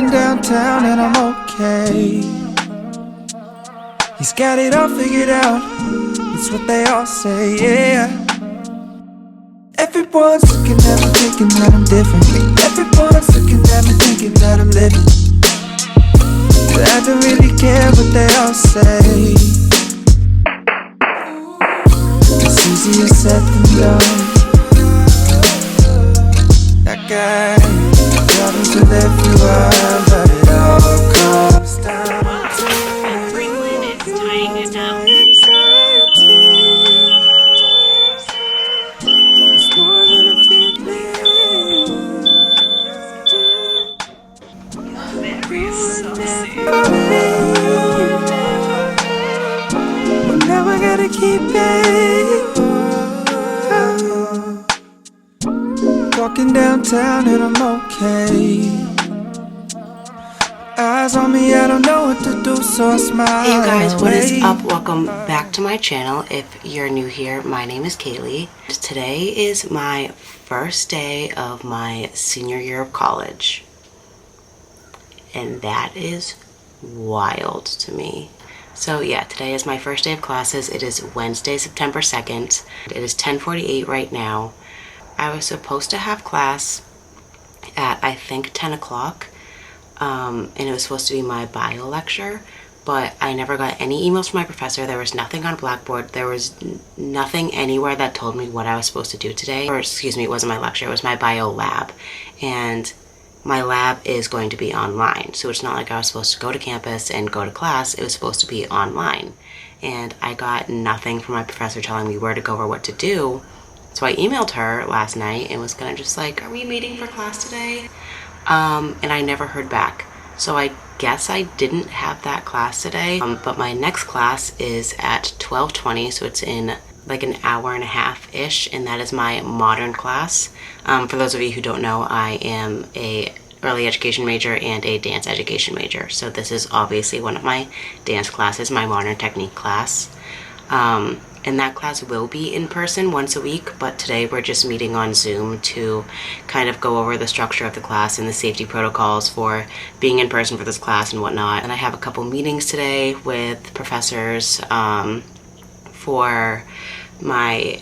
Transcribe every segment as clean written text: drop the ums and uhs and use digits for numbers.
Walking downtown and I'm okay. He's got it all figured out, it's what they all say, yeah. Everyone's looking at me thinking that I'm different. Everyone's looking at me thinking that I'm living. But I don't really care what they all say. It's easier said than done. That guy driving to everywhere, but it all comes down to Franklin is tying it up. it's more than a feeling. Very saucy. But now I gotta keep it. Walking downtown and I'm okay. Eyes on me, I don't know what to do, so I smile. Hey you guys, what is away. up? Welcome back to my channel. If you're new here, my name is Kaylee. Today is my first day of my senior year of college. And that is wild to me. So yeah, today is my first day of classes. It is Wednesday, September 2nd. It is 10:48 right now. I was supposed to have class at, I think, 10 o'clock. And it was supposed to be my bio lecture, but I never got any emails from my professor. There was nothing on Blackboard. There was nothing anywhere that told me what I was supposed to do today. Or excuse me, it wasn't my lecture, it was my bio lab. And my lab is going to be online. So it's not like I was supposed to go to campus and go to class. It was supposed to be online. And I got nothing from my professor telling me where to go or what to do. So I emailed her last night and was kind of just like, are we meeting for class today? And I never heard back. So I guess I didn't have that class today. But my next class is at 12:20, so it's in like an hour and a half-ish, and that is my modern class. For those of you who don't know, I am a early education major and a dance education major. So this is obviously one of my dance classes, my modern technique class. And that class will be in person once a week, but today we're just meeting on Zoom to kind of go over the structure of the class and the safety protocols for being in person for this class and whatnot. And I have a couple meetings today with professors for my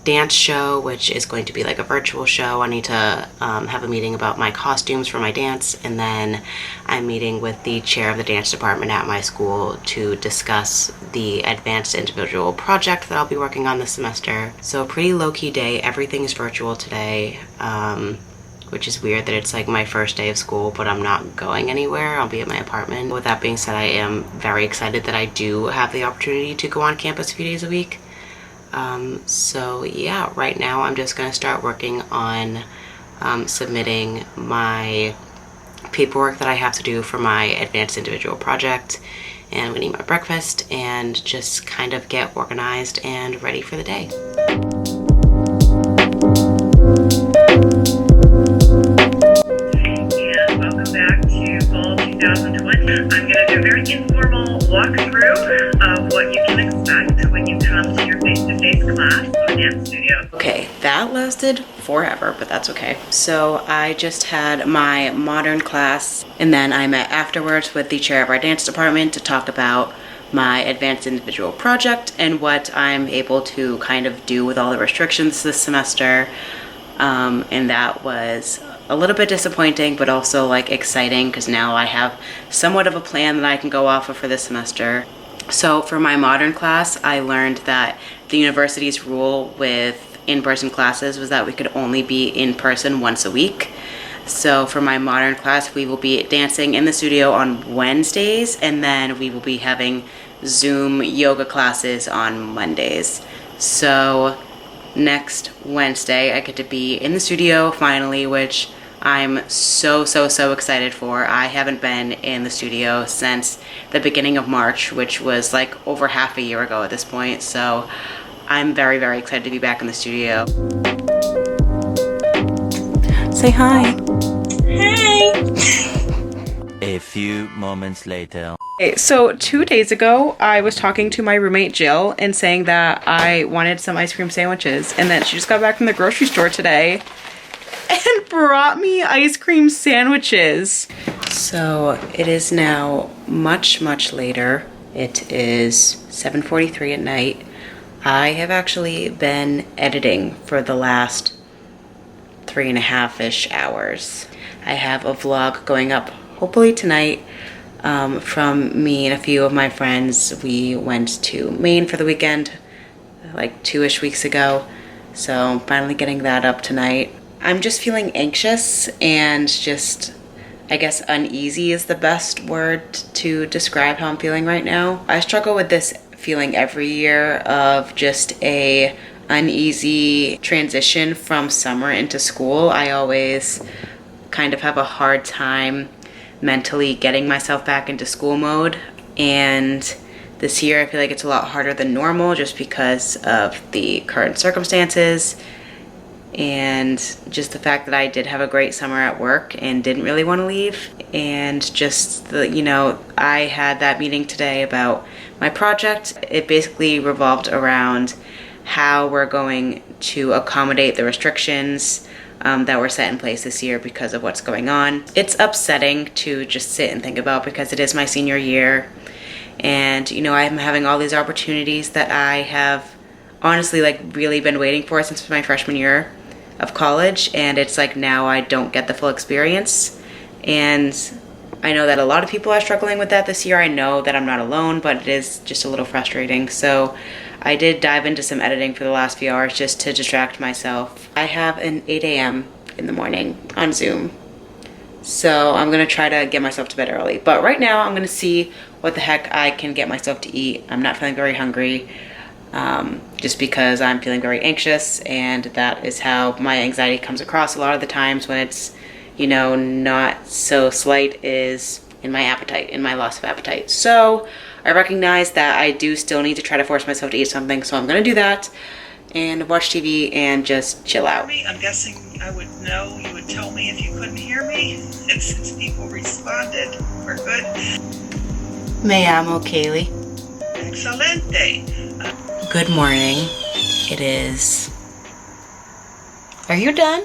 dance show, which is going to be like a virtual show. I need to have a meeting about my costumes for my dance, and then I'm meeting with the chair of the dance department at my school to discuss the advanced individual project that I'll be working on this semester. So a pretty low-key day. Everything is virtual today, which is weird that it's like my first day of school, but I'm not going anywhere. I'll be at my apartment. With that being said, I am very excited that I do have the opportunity to go on campus a few days a week. So yeah, right now I'm just going to start working on submitting my paperwork that I have to do for my advanced individual project, and I'm going to eat my breakfast and just kind of get organized and ready for the day. And welcome back to fall 2020. I'm going to do a very informal walkthrough of what you can expect when you come to your face-to-face class in the dance studio. Okay, that lasted forever, but that's okay. So I just had my modern class, and then I met afterwards with the chair of our dance department to talk about my advanced individual project and what I'm able to kind of do with all the restrictions this semester. And that was a little bit disappointing, but also like exciting, because now I have somewhat of a plan that I can go off of for this semester. So for my modern class, I learned that the university's rule with in-person classes was that we could only be in person once a week. So for my modern class, we will be dancing in the studio on Wednesdays, and then we will be having Zoom yoga classes on Mondays. So next Wednesday, I get to be in the studio finally, which I'm so excited for. I haven't been in the studio since the beginning of March, which was like over half a year ago at this point. So I'm very excited to be back in the studio. Say hi. Hey. A few moments later. Okay, so 2 days ago, I was talking to my roommate Jill and saying that I wanted some ice cream sandwiches, and then she just got back from the grocery store today and brought me ice cream sandwiches. So it is now much later. It is 7:43 at night. I have actually been editing for the last 3.5-ish hours. I have a vlog going up hopefully tonight from me and a few of my friends. We went to Maine for the weekend like 2-ish weeks ago, so I'm finally getting that up tonight. I'm just feeling anxious and just, I guess, uneasy is the best word to describe how I'm feeling right now. I struggle with this feeling every year of just a uneasy transition from summer into school. I always kind of have a hard time mentally getting myself back into school mode, and this year I feel like it's a lot harder than normal just because of the current circumstances and just the fact that I did have a great summer at work and didn't really want to leave. And just the, you know, I had that meeting today about my project. It basically revolved around how we're going to accommodate the restrictions that were set in place this year because of what's going on. It's upsetting to just sit and think about because it is my senior year, and you know, I'm having all these opportunities that I have honestly like really been waiting for since my freshman year of college, and it's like now I don't get the full experience. And I know that a lot of people are struggling with that this year. I know that I'm not alone, but it is just a little frustrating. So I did dive into some editing for the last few hours just to distract myself. I have an 8 a.m. in the morning on Zoom, so I'm gonna try to get myself to bed early. But right now I'm gonna see what the heck I can get myself to eat. I'm not feeling very hungry, just because I'm feeling very anxious, and that is how my anxiety comes across a lot of the times when it's, you know, not so slight, is in my appetite, in my loss of appetite. So I recognize that I do still need to try to force myself to eat something, so I'm gonna do that and watch TV and just chill out. I'm guessing I would know. You would tell me if you couldn't hear me. And since people responded, we're good. Me llamo Kaylee. Excelente. Good morning. It is... Are you done?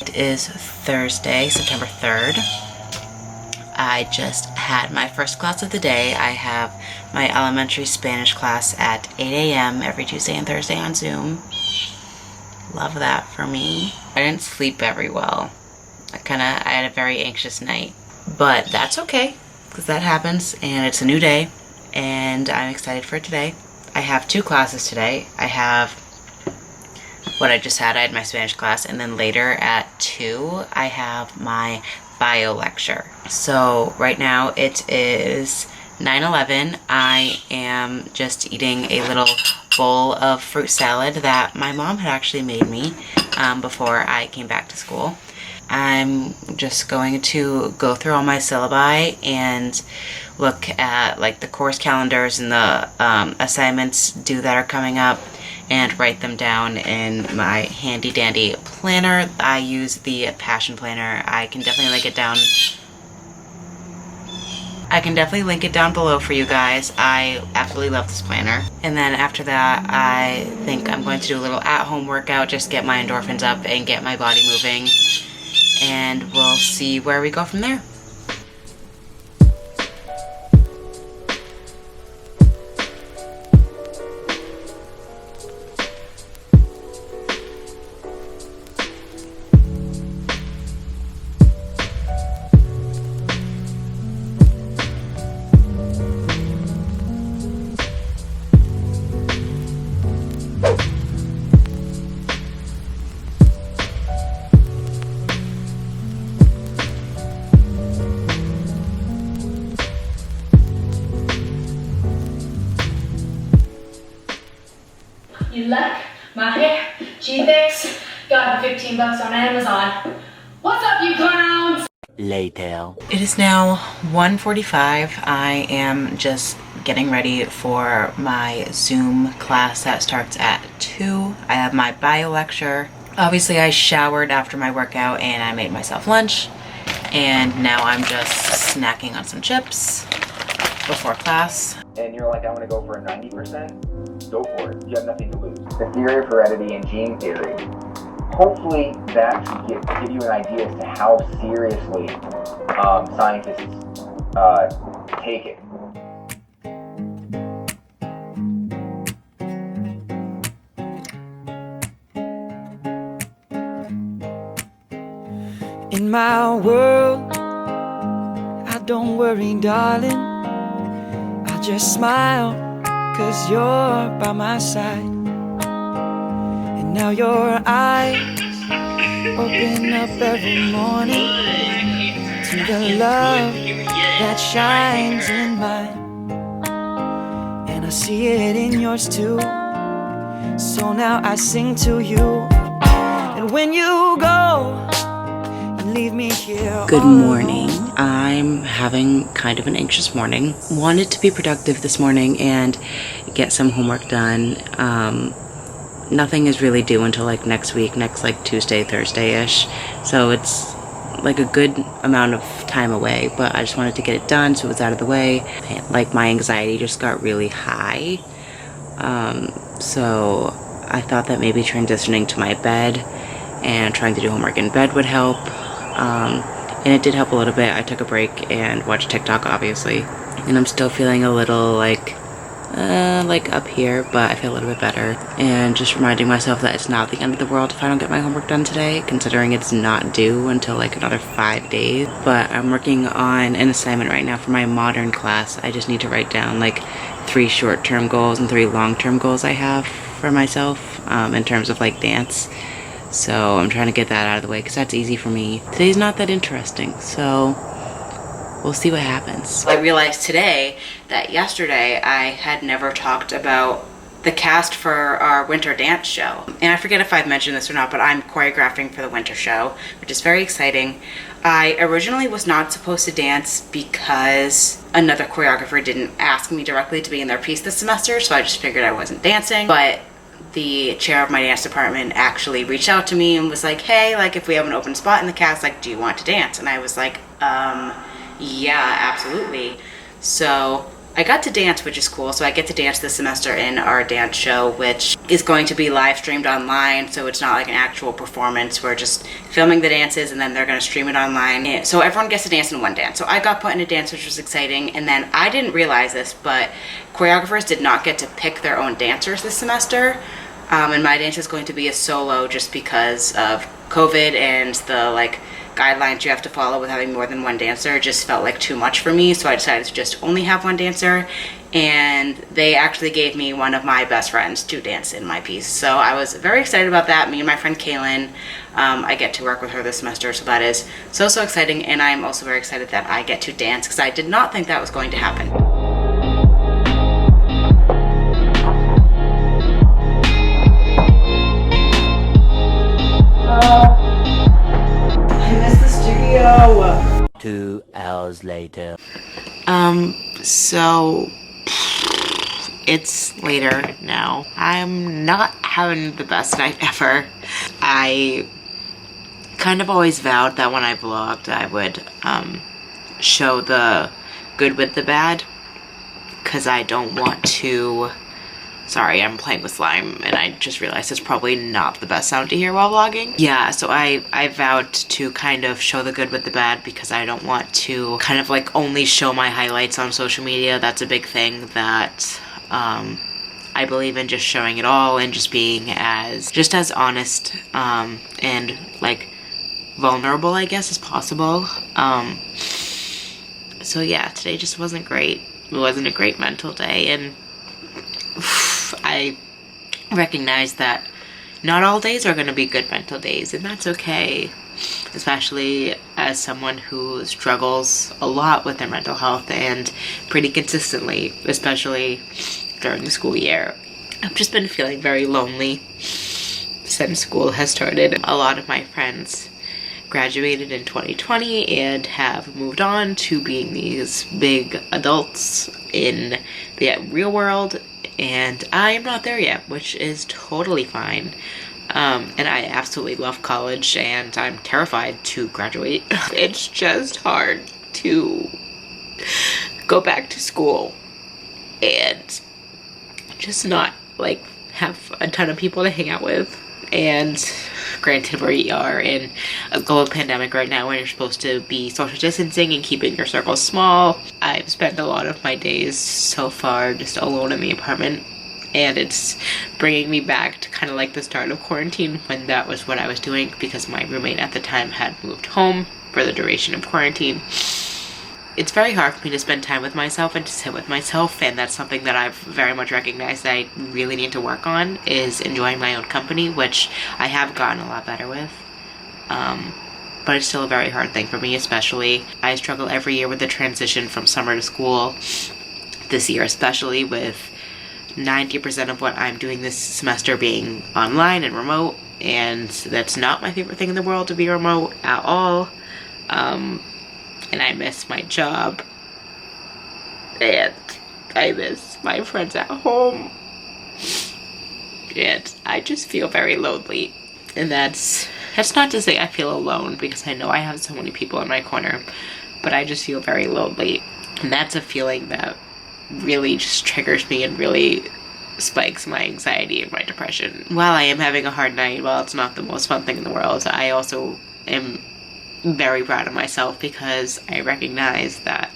It is Thursday, September 3rd. I just had my first class of the day. I have my elementary Spanish class at 8 a.m. every Tuesday and Thursday on Zoom. Love that for me. I didn't sleep very well. I had a very anxious night. But that's okay, because that happens, and it's a new day, and I'm excited for today. I have 2 classes today. I have what I just had. I had my Spanish class, and then later at 2, I have my bio lecture. So right now it is 9:11. I am just eating a little bowl of fruit salad that my mom had actually made me before I came back to school. I'm just going to go through all my syllabi and look at like the course calendars and the assignments due that are coming up, and write them down in my handy dandy planner. I use the Passion Planner. I can definitely link it down. I can definitely link it down below for you guys. I absolutely love this planner. And then after that, I think I'm going to do a little at-home workout, just get my endorphins up and get my body moving. And we'll see where we go from there. You like my hair? Gee, thanks. Got $15 on Amazon. What's up, you clowns? Later. It is now 1:45. I am just getting ready for my Zoom class that starts at 2. I have my bio lecture. Obviously, I showered after my workout and I made myself lunch. And now I'm just snacking on some chips before class. And you're like, I want to go for a 90%, go for it. You have nothing to lose. The theory of heredity and gene theory hopefully that should give you an idea as to how seriously scientists take it. In my world, I don't worry, darling. I just smile, 'cause you're by my side. And now your eyes open up every morning to the love that shines in mine. And I see it in yours too. So now I sing to you. And when you go, leave me here. Good morning. I'm having kind of an anxious morning. Wanted to be productive this morning and get some homework done. Nothing is really due until like next week, like Tuesday, Thursday-ish. So it's like a good amount of time away, but I just wanted to get it done so it was out of the way. Like my anxiety just got really high. So I thought that maybe transitioning to my bed and trying to do homework in bed would help. And it did help a little bit. I took a break and watched TikTok, obviously. And I'm still feeling a little like up here, but I feel a little bit better. And just reminding myself that it's not the end of the world if I don't get my homework done today, considering it's not due until like another 5 days. But I'm working on an assignment right now for my modern class. I just need to write down like 3 short-term goals and 3 long-term goals I have for myself in terms of like dance. So I'm trying to get that out of the way because that's easy for me. Today's not that interesting, so we'll see what happens. I realized today that yesterday I had never talked about the cast for our winter dance show. And I forget if I've mentioned this or not, but I'm choreographing for the winter show, which is very exciting. I originally was not supposed to dance because another choreographer didn't ask me directly to be in their piece this semester, so I just figured I wasn't dancing. But the chair of my dance department actually reached out to me and was like, hey, like if we have an open spot in the cast, like do you want to dance? And I was like, yeah, absolutely. So I got to dance, which is cool. So I get to dance this semester in our dance show, which is going to be live streamed online. So it's not like an actual performance. We're just filming the dances and then they're going to stream it online. And so everyone gets to dance in one dance. So I got put in a dance, which was exciting. And then I didn't realize this, but choreographers did not get to pick their own dancers this semester. And my dance is going to be a solo just because of COVID and the like guidelines you have to follow with having more than one dancer. Just felt like too much for me, so I decided to just only have one dancer, and they actually gave me one of my best friends to dance in my piece. So I was very excited about that. Me and my friend Kaylin, I get to work with her this semester, so that is so exciting. And I'm also very excited that I get to dance because I did not think that was going to happen. I missed the studio. 2 hours later. So it's later now. I'm not having the best night ever. I kind of always vowed that when I vlogged, I would show the good with the bad, because I don't want to. Sorry, I'm playing with slime and I just realized it's probably not the best sound to hear while vlogging. Yeah, so I vowed to kind of show the good with the bad because I don't want to kind of like only show my highlights on social media. That's a big thing that I believe in, just showing it all and just being as honest and like vulnerable, I guess, as possible. So yeah, today just wasn't great. It wasn't a great mental day, and I recognize that not all days are going to be good mental days, and that's okay, especially as someone who struggles a lot with their mental health and pretty consistently, especially during the school year. I've just been feeling very lonely since school has started. A lot of my friends graduated in 2020 and have moved on to being these big adults in the real world, and I am not there yet, which is totally fine. And I absolutely love college, and I'm terrified to graduate. It's just hard to go back to school and just not like have a ton of people to hang out with. And granted, we are in a global pandemic right now, and you're supposed to be social distancing and keeping your circles small. I've spent a lot of my days so far just alone in the apartment, and it's bringing me back to kind of like the start of quarantine, when that was what I was doing, because my roommate at the time had moved home for the duration of quarantine. It's very hard for me to spend time with myself and to sit with myself, and that's something that I've very much recognized that I really need to work on, is enjoying my own company, which I have gotten a lot better with. But it's still a very hard thing for me, especially. I struggle every year with the transition from summer to school. This year especially, with 90% of what I'm doing this semester being online and remote, and that's not my favorite thing in the world, to be remote at all. And I miss my job, and I miss my friends at home, and I just feel very lonely. And that's not to say I feel alone, because I know I have so many people in my corner, but I just feel very lonely. And that's a feeling that really just triggers me and really spikes my anxiety and my depression. While I am having a hard night, while it's not the most fun thing in the world, I also am very proud of myself, because I recognize that,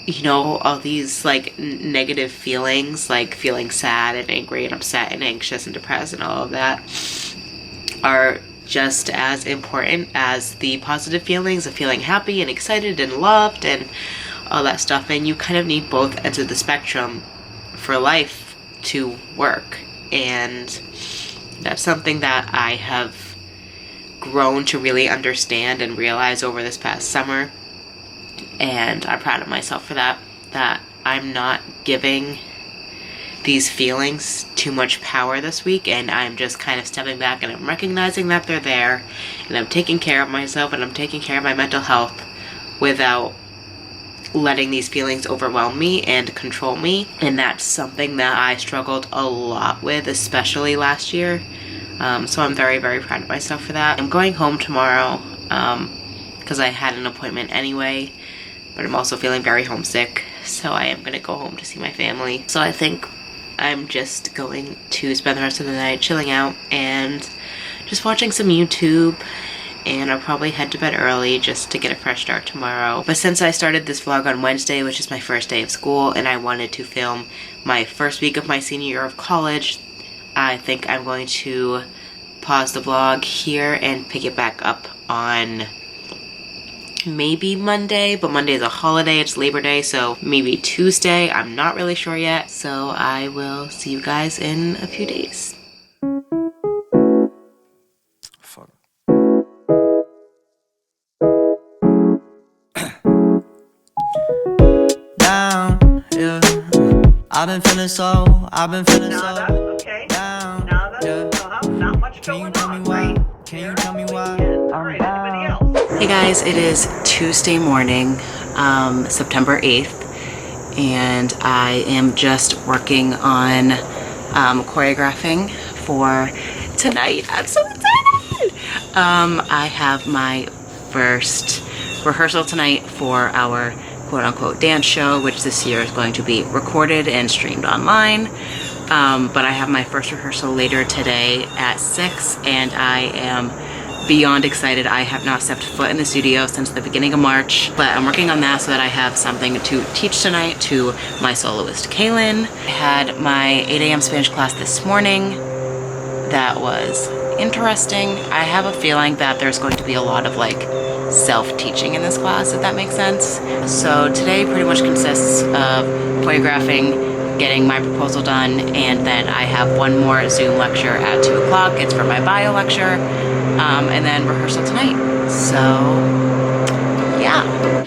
you know, all these like negative feelings, like feeling sad and angry and upset and anxious and depressed and all of that, are just as important as the positive feelings of feeling happy and excited and loved and all that stuff. And you kind of need both ends of the spectrum for life to work. And that's something that I have grown to really understand and realize over this past summer, and I'm proud of myself for that I'm not giving these feelings too much power this week, and I'm just kind of stepping back, and I'm recognizing that they're there, and I'm taking care of myself, and I'm taking care of my mental health without letting these feelings overwhelm me and control me. And that's something that I struggled a lot with, especially last year. So I'm very, very proud of myself for that. I'm going home tomorrow because I had an appointment anyway, but I'm also feeling very homesick, so I am going to go home to see my family. So I think I'm just going to spend the rest of the night chilling out and just watching some YouTube, and I'll probably head to bed early just to get a fresh start tomorrow. But since I started this vlog on Wednesday, which is my first day of school, and I wanted to film my first week of my senior year of college, I think I'm going to pause the vlog here and pick it back up on maybe Monday, but Monday is a holiday, it's Labor Day, so maybe Tuesday, I'm not really sure yet. So I will see you guys in a few days. Fuck. Down, yeah. I've been feeling so Okay. down. Now that's not much Can you going tell me on, why? right? Can you tell me why? All right, anybody else? Hey guys, it is Tuesday morning, September 8th, and I am just working on choreographing for tonight. I'm so excited! I have my first rehearsal tonight for our quote-unquote dance show, which this year is going to be recorded and streamed online. But I have my first rehearsal later today at 6, and I am beyond excited. I have not stepped foot in the studio since the beginning of March, but I'm working on that so that I have something to teach tonight to my soloist, Kaylin. I had my 8 a.m. Spanish class this morning. That was interesting. I have a feeling that there's going to be a lot of like self-teaching in this class, if that makes sense. So today pretty much consists of choreographing, getting my proposal done, and then I have one more Zoom lecture at 2 o'clock. It's for my bio lecture, and then rehearsal tonight. So yeah.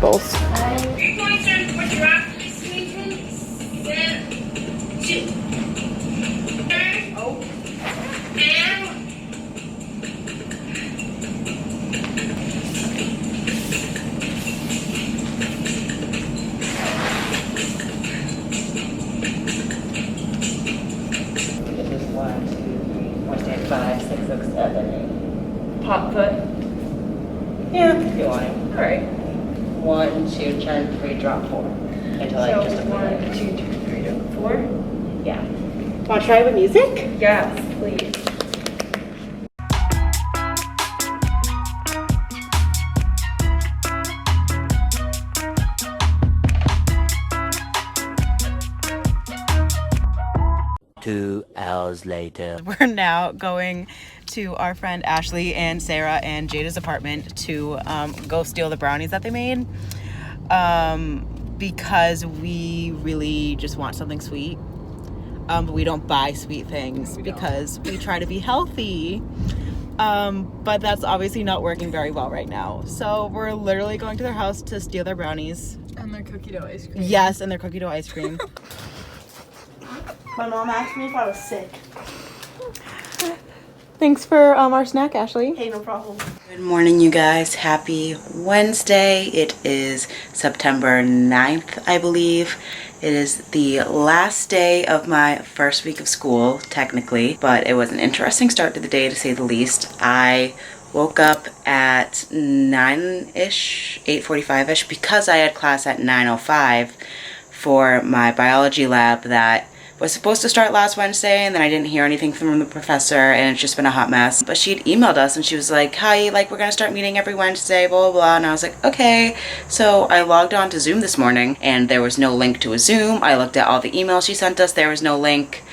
marbles. Pop foot. Yeah, if you want it. All right. 1, 2, turn 3, drop 4. Until I just 1, 2, 3, 4. Yeah. Want to try with music? Yes, please. Two hours later. We're now going to our friend Ashley and Sarah and Jada's apartment to go steal the brownies that they made because we really just want something sweet. But we don't buy sweet things because we try to be healthy. But that's obviously not working very well right now. So we're literally going to their house to steal their brownies. And their cookie dough ice cream. Yes, and their cookie dough ice cream. My mom asked me if I was sick. Thanks for our snack, Ashley. Hey, no problem. Good morning, you guys. Happy Wednesday. It is September 9th, I believe. It is the last day of my first week of school, technically, but it was an interesting start to the day, to say the least. I woke up at 9-ish, 8:45-ish, because I had class at 9:05 for my biology lab that was supposed to start last Wednesday, and then I didn't hear anything from the professor, and it's just been a hot mess. But she had emailed us and she was like, hi, like, we're gonna start meeting every Wednesday, blah, blah, blah. And I was like, okay. So I logged on to Zoom this morning and there was no link to a Zoom. I looked at all the emails she sent us, there was no link.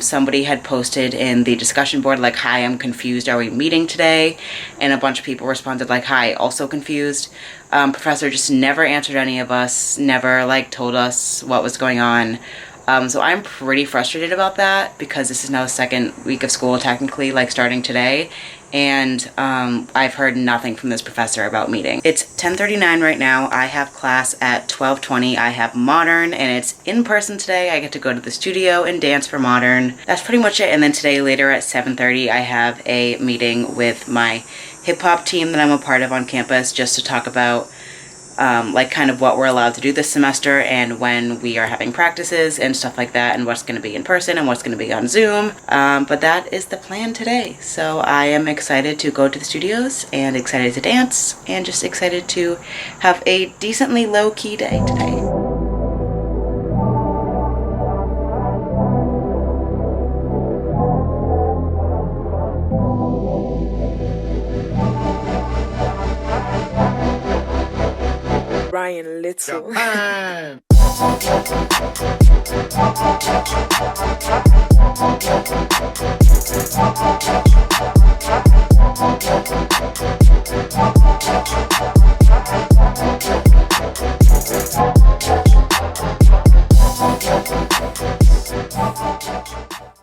Somebody had posted in the discussion board like, hi, I'm confused, are we meeting today? And a bunch of people responded like, hi, also confused. Professor just never answered any of us, never like told us what was going on. So I'm pretty frustrated about that because this is now the second week of school technically, like starting today, and I've heard nothing from this professor about meeting. It's 10:39 right now. I have class at 12:20. I have modern and it's in person today. I get to go to the studio and dance for modern. That's pretty much it. And then today later at 7:30 I have a meeting with my hip hop team that I'm a part of on campus just to talk about like kind of what we're allowed to do this semester and when we are having practices and stuff like that, and what's going to be in person and what's going to be on Zoom. But that is the plan today. So I am excited to go to the studios and excited to dance and just excited to have a decently low-key day today. Ryan Little.